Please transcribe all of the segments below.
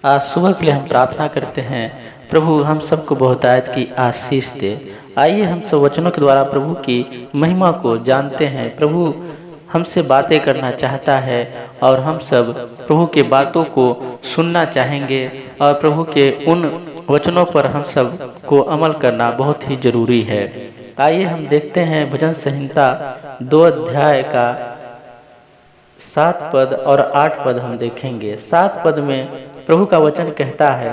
आज सुबह के लिए हम प्रार्थना करते हैं। प्रभु हम सबको बहुतायत की आशीष दे। आइए हम सब वचनों के द्वारा प्रभु की महिमा को जानते हैं। प्रभु हमसे बातें करना चाहता है और हम सब प्रभु के बातों को सुनना चाहेंगे और प्रभु के उन वचनों पर हम सब को अमल करना बहुत ही जरूरी है। आइए हम देखते हैं भजन संहिता 2 अध्याय का 7 पद और 8 पद हम देखेंगे। 7 पद में प्रभु का वचन कहता है,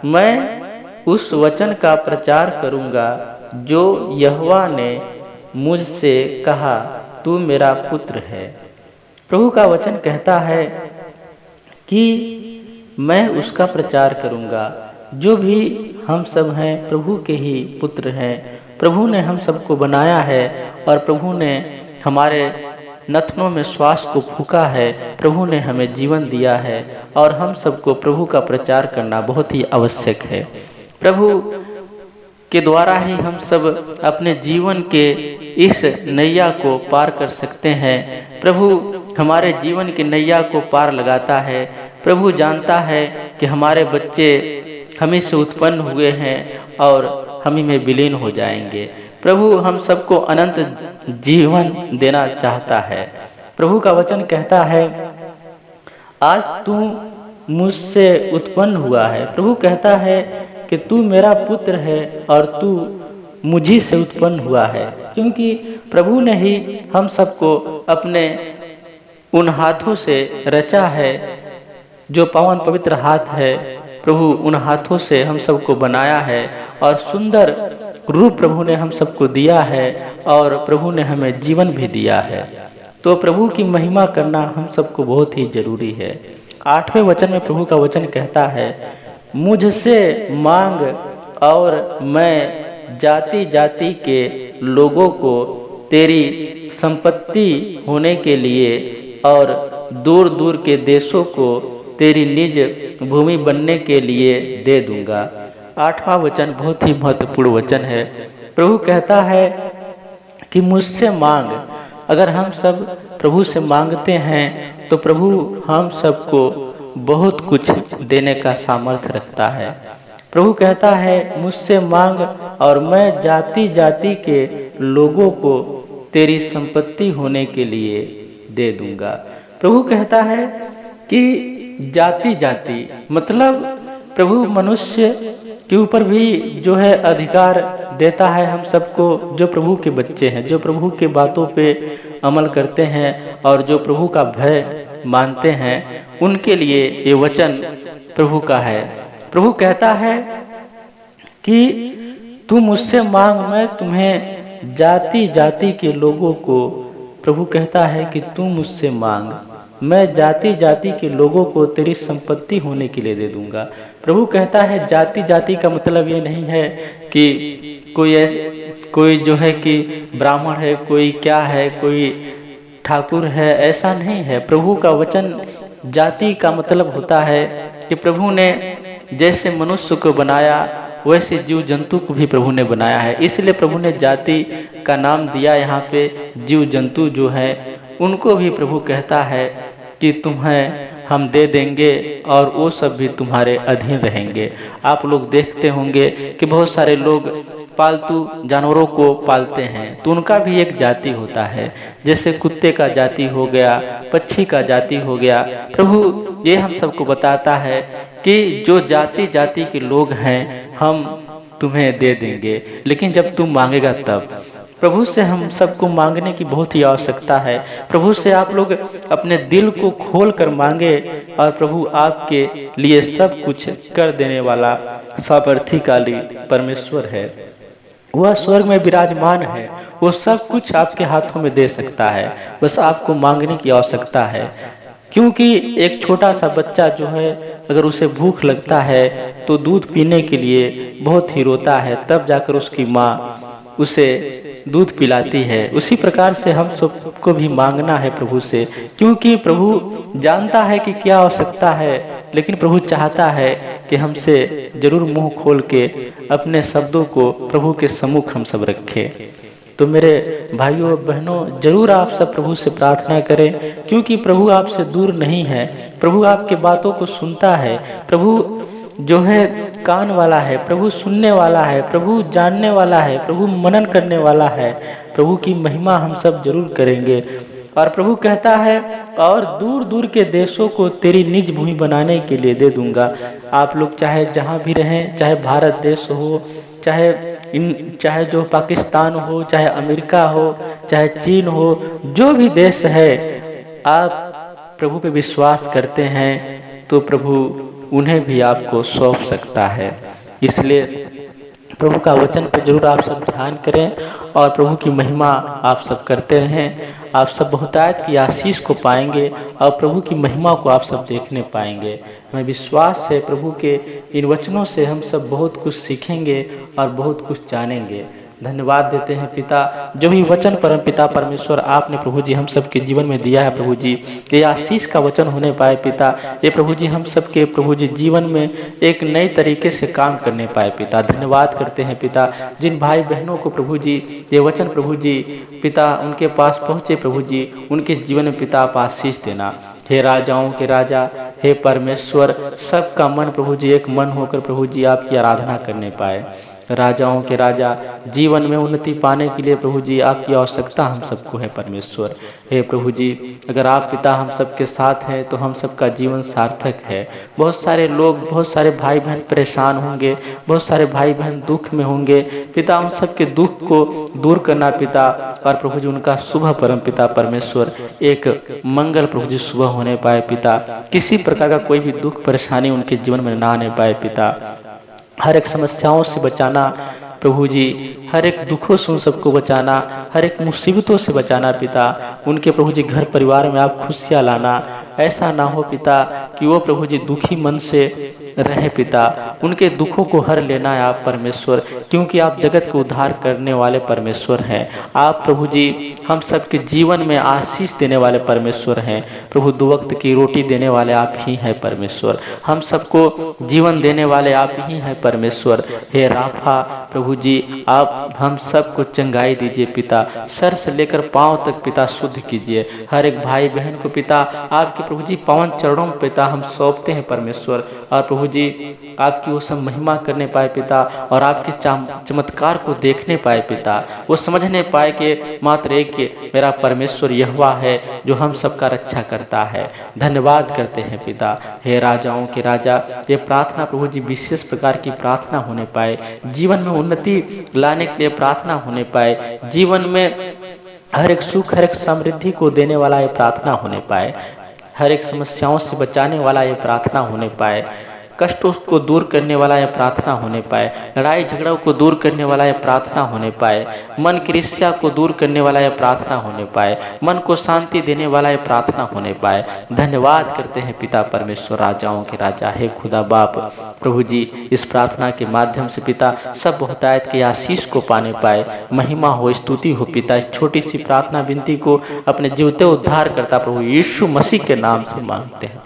मैं उस वचन का प्रचार करूंगा जो यहोवा ने मुझसे कहा, तू मेरा पुत्र है। प्रभु का वचन कहता है कि मैं उसका प्रचार करूंगा। जो भी हम सब हैं प्रभु के ही पुत्र हैं। प्रभु ने हम सबको बनाया है और प्रभु ने हमारे नथनों में श्वास को फूंका है। प्रभु ने हमें जीवन दिया है और हम सबको प्रभु का प्रचार करना बहुत ही आवश्यक है। प्रभु के द्वारा ही हम सब अपने जीवन के इस नैया को पार कर सकते हैं। प्रभु हमारे जीवन की नैया को पार लगाता है। प्रभु जानता है कि हमारे बच्चे हम ही से उत्पन्न हुए हैं और हम ही में विलीन हो जाएंगे। प्रभु हम सबको अनंत जीवन देना चाहता है। प्रभु का वचन कहता है, आज तू मुझसे उत्पन्न हुआ है। प्रभु कहता है कि तू मेरा पुत्र है और तू मुझी से उत्पन्न हुआ है, क्योंकि प्रभु ने ही हम सबको अपने उन हाथों से रचा है जो पवन पवित्र हाथ है। प्रभु उन हाथों से हम सबको बनाया है और सुंदर रूप प्रभु ने हम सबको दिया है और प्रभु ने हमें जीवन भी दिया है। तो प्रभु की महिमा करना हम सबको बहुत ही जरूरी है। 8वें वचन में प्रभु का वचन कहता है, मुझसे मांग और मैं जाति जाति के लोगों को तेरी संपत्ति होने के लिए और दूर दूर के देशों को तेरी निज भूमि बनने के लिए दे दूंगा। 8वां वचन बहुत ही महत्वपूर्ण वचन है। प्रभु कहता है कि मुझसे मांग। अगर हम सब प्रभु से मांगते हैं तो प्रभु हम सबको बहुत कुछ देने का सामर्थ्य रखता है। प्रभु कहता है, मुझसे मांग और मैं जाति जाति के लोगों को तेरी संपत्ति होने के लिए दे दूंगा। प्रभु कहता है कि जाति जाति मतलब प्रभु मनुष्य के ऊपर भी जो है अधिकार देता है हम सबको, जो प्रभु के बच्चे हैं, जो प्रभु के बातों पे अमल करते हैं और जो प्रभु का भय मानते हैं, उनके लिए ये वचन प्रभु का है। प्रभु कहता है कि तू मुझसे मांग, मैं तुम्हें जाति जाति के लोगों को, प्रभु कहता है कि तू मुझसे मांग, मैं जाति जाति के लोगों को तेरी संपत्ति होने के लिए दे दूंगा। प्रभु कहता है जाति जाति का मतलब ये नहीं है कि कोई जो है कि ब्राह्मण है, कोई क्या है, कोई ठाकुर है, ऐसा नहीं है। प्रभु का वचन जाति का मतलब होता है कि प्रभु ने जैसे मनुष्य को बनाया वैसे जीव जंतु को भी प्रभु ने बनाया है। इसलिए प्रभु ने जाति का नाम दिया। यहाँ पे जीव जंतु जो है उनको भी प्रभु कहता है कि तुम्हें हम दे देंगे और वो सब भी तुम्हारे अधीन रहेंगे। आप लोग देखते होंगे कि बहुत सारे लोग पालतू जानवरों को पालते हैं, तो उनका भी एक जाति होता है। जैसे कुत्ते का जाति हो गया, पक्षी का जाति हो गया। प्रभु ये हम सबको बताता है कि जो जाति जाति के लोग हैं हम तुम्हें दे देंगे, लेकिन जब तुम मांगेगा तब। प्रभु से हम सबको मांगने की बहुत ही आवश्यकता है। प्रभु से आप लोग अपने दिल को खोल कर मांगे और प्रभु आपके लिए सब कुछ कर देने वाला सामर्थ्यशाली परमेश्वर है। वह स्वर्ग में विराजमान है, वो सब कुछ आपके हाथों में दे सकता है। बस आपको मांगने की आवश्यकता है, क्योंकि एक छोटा सा बच्चा जो है अगर उसे भूख लगता है तो दूध पीने के लिए बहुत ही रोता है, तब जाकर उसकी माँ उसे दूध पिलाती है। उसी प्रकार से हम सबको भी मांगना है प्रभु से, क्योंकि प्रभु जानता है कि क्या आवश्यकता है, लेकिन प्रभु चाहता है कि हमसे जरूर मुंह खोल के अपने शब्दों को प्रभु के सम्मुख हम सब रखें। तो मेरे भाइयों बहनों, जरूर आप सब प्रभु से प्रार्थना करें, क्योंकि प्रभु आपसे दूर नहीं है। प्रभु आपके बातों को सुनता है। प्रभु जो है कान वाला है, प्रभु सुनने वाला है, प्रभु जानने वाला है, प्रभु मनन करने वाला है। प्रभु की महिमा हम सब जरूर करेंगे। और प्रभु कहता है, और दूर दूर के देशों को तेरी निज भूमि बनाने के लिए दे दूंगा। आप लोग चाहे जहाँ भी रहें, चाहे भारत देश हो, चाहे जो पाकिस्तान हो, चाहे अमेरिका हो, चाहे चीन हो, जो भी देश है, आप प्रभु पे विश्वास करते हैं तो प्रभु उन्हें भी आपको सौंप सकता है। इसलिए प्रभु का वचन पर जरूर आप सब ध्यान करें और प्रभु की महिमा आप सब करते रहें। आप सब बहुतायत की आशीष को पाएंगे और प्रभु की महिमा को आप सब देखने पाएंगे। हमें विश्वास है प्रभु के इन वचनों से हम सब बहुत कुछ सीखेंगे और बहुत कुछ जानेंगे। धन्यवाद देते हैं पिता, जो भी वचन परम पिता परमेश्वर आपने प्रभु जी हम सबके जीवन में दिया है प्रभु जी, ये आशीष का वचन होने पाए पिता। ये प्रभु जी हम सबके प्रभु जी जीवन में एक नए तरीके से काम करने पाए पिता। धन्यवाद करते हैं पिता, जिन भाई बहनों को प्रभु जी ये वचन प्रभु जी पिता उनके पास पहुँचे प्रभु जी, उनके जीवन में पिता आप आशीष देना। हे राजाओं के राजा, हे परमेश्वर, सबका मन प्रभु जी एक मन होकर प्रभु जी आपकी आराधना करने पाए। राजाओं के राजा, जीवन में उन्नति पाने के लिए प्रभु जी आपकी आवश्यकता हम सबको है परमेश्वर। हे प्रभु जी, अगर आप पिता हम सबके साथ हैं तो हम सबका जीवन सार्थक है। बहुत सारे लोग, बहुत सारे भाई बहन परेशान होंगे, बहुत सारे भाई बहन दुख में होंगे पिता, उन सबके दुख को दूर करना पिता। और प्रभु जी उनका सुबह परम पिता परमेश्वर एक मंगल प्रभु जी सुबह होने पाए पिता। किसी प्रकार का कोई भी दुख परेशानी उनके जीवन में ना आने पाए पिता। हर एक समस्याओं से बचाना प्रभु जी, हर एक दुखों से उन सबको बचाना, हर एक मुसीबतों से बचाना पिता। उनके प्रभु जी घर परिवार में आप खुशियाँ लाना। ऐसा ना हो पिता कि वो प्रभु जी दुखी मन से रहे पिता। उनके दुखों को हर लेना है आप परमेश्वर, क्योंकि आप जगत को उद्धार करने वाले परमेश्वर हैं। आप प्रभु जी हम सबके जीवन में आशीष देने वाले परमेश्वर हैं प्रभु। दो वक्त की रोटी देने वाले आप ही हैं परमेश्वर। हम सबको जीवन देने वाले आप ही हैं परमेश्वर। हे राफा प्रभु जी, आप हम सबको चंगाई दीजिए पिता, सर से लेकर पांव तक पिता शुद्ध कीजिए। हर एक भाई बहन को पिता आपके प्रभु जी पावन चरणों में पिता हम सौंपते हैं परमेश्वर। और प्रभु जी आपकी वो सब महिमा करने पाए पिता, और आपके चमत्कार को देखने पाए पिता। वो समझने पाए कि मात्र एक मेरा परमेश्वर यहोवा है जो हम सबका रक्षा करता है। धन्यवाद करते हैं पिता। हे राजाओं के राजा, ये प्रार्थना प्रभु जी विशेष प्रकार की प्रार्थना होने पाए, जीवन में उन्नति लाने के लिए प्रार्थना होने पाए, जीवन में हर एक सुख, हर एक समृद्धि को देने वाला ये प्रार्थना होने पाए, हर एक समस्याओं से बचाने वाला ये प्रार्थना होने पाए, कष्टों को दूर करने वाला यह प्रार्थना होने पाए, लड़ाई झगड़ों को दूर करने वाला यह प्रार्थना होने पाए, मन की ईर्ष्या को दूर करने वाला यह प्रार्थना होने पाए, मन को शांति देने वाला यह प्रार्थना होने पाए। धन्यवाद करते हैं पिता परमेश्वर, राजाओं के राजा है खुदा बाप प्रभु जी। इस प्रार्थना के माध्यम से पिता सब बहुतायत की आशीष को पाने पाए। महिमा हो, स्तुति हो पिता। इस छोटी सी प्रार्थना विनती को अपने जीवते उद्धार करता प्रभु यीशु मसीह के नाम से मांगते हैं।